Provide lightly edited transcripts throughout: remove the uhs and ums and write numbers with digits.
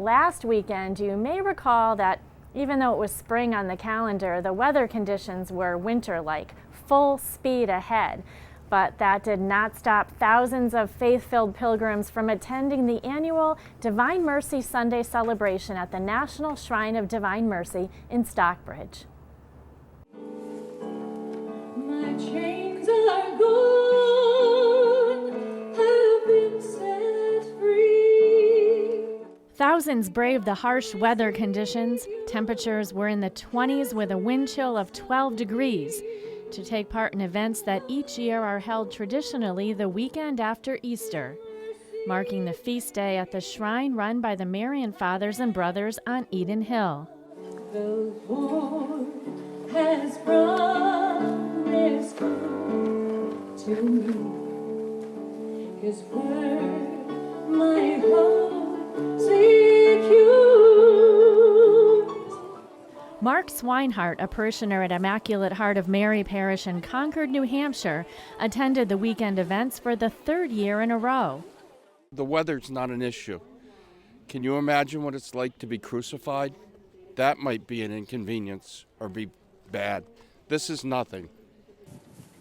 last weekend, you may recall that even though it was spring on the calendar, the weather conditions were winter-like, full speed ahead. But that did not stop thousands of faith-filled pilgrims from attending the annual Divine Mercy Sunday celebration at the National Shrine of Divine Mercy in Stockbridge. My chains are gone, have been set free. Thousands braved the harsh weather conditions. Temperatures were in the 20s with a wind chill of 12 degrees. To take part in events that each year are held traditionally the weekend after Easter, marking the feast day at the shrine run by the Marian Fathers and Brothers on Eden Hill. The Lord has promised to me His word, my hope secures. Mark Swinehart, a parishioner at Immaculate Heart of Mary Parish in Concord, New Hampshire, attended the weekend events for the third year in a row. The weather's not an issue. Can you imagine what it's like to be crucified? That might be an inconvenience or be bad. This is nothing.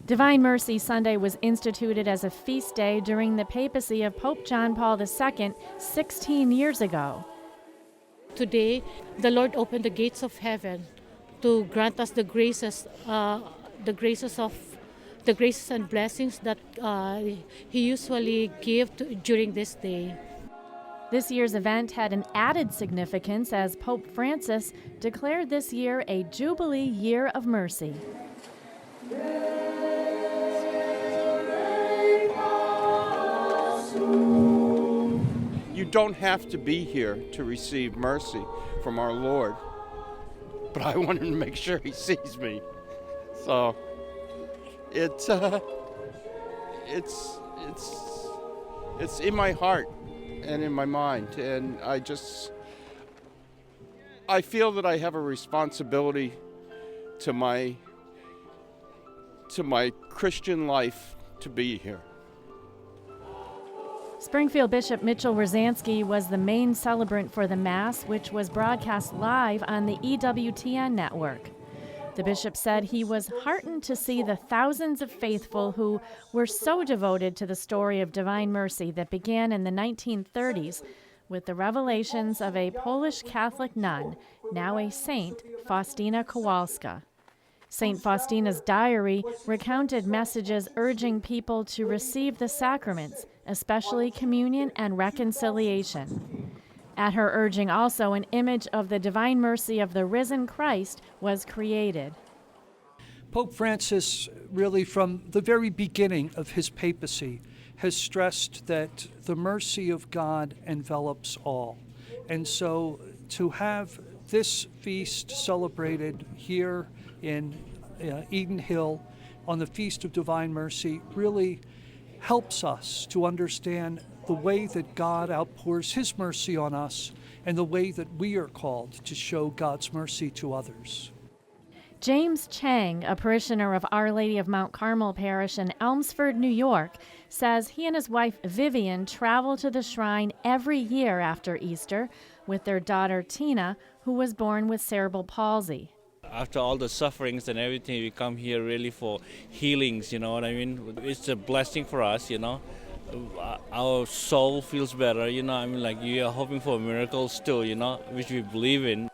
Divine Mercy Sunday was instituted as a feast day during the papacy of Pope John Paul II 16 years ago. Today, the Lord opened the gates of heaven to grant us the graces and blessings that He usually gives during this day. This year's event had an added significance as Pope Francis declared this year a Jubilee Year of Mercy. You don't have to be here to receive mercy from our Lord, but I want him to make sure he sees me. So it's in my heart and in my mind, and I feel that I have a responsibility to my Christian life to be here. Springfield Bishop Mitchell Rosansky was the main celebrant for the Mass, which was broadcast live on the EWTN network. The bishop said he was heartened to see the thousands of faithful who were so devoted to the story of divine mercy that began in the 1930s with the revelations of a Polish Catholic nun, now a saint, Faustina Kowalska. St. Faustina's diary recounted messages urging people to receive the sacraments, especially communion and reconciliation. At her urging also, an image of the divine mercy of the risen Christ was created. Pope Francis, really from the very beginning of his papacy, has stressed that the mercy of God envelops all. And so to have this feast celebrated here in Eden Hill on the Feast of Divine Mercy really helps us to understand the way that God outpours His mercy on us and the way that we are called to show God's mercy to others. James Chang, a parishioner of Our Lady of Mount Carmel Parish in Elmsford, New York, says he and his wife Vivian travel to the shrine every year after Easter with their daughter Tina, who was born with cerebral palsy. After all the sufferings and everything, we come here really for healings, you know what I mean? It's a blessing for us, you know. Our soul feels better, you know, I mean, like we are hoping for miracles too, you know, which we believe in.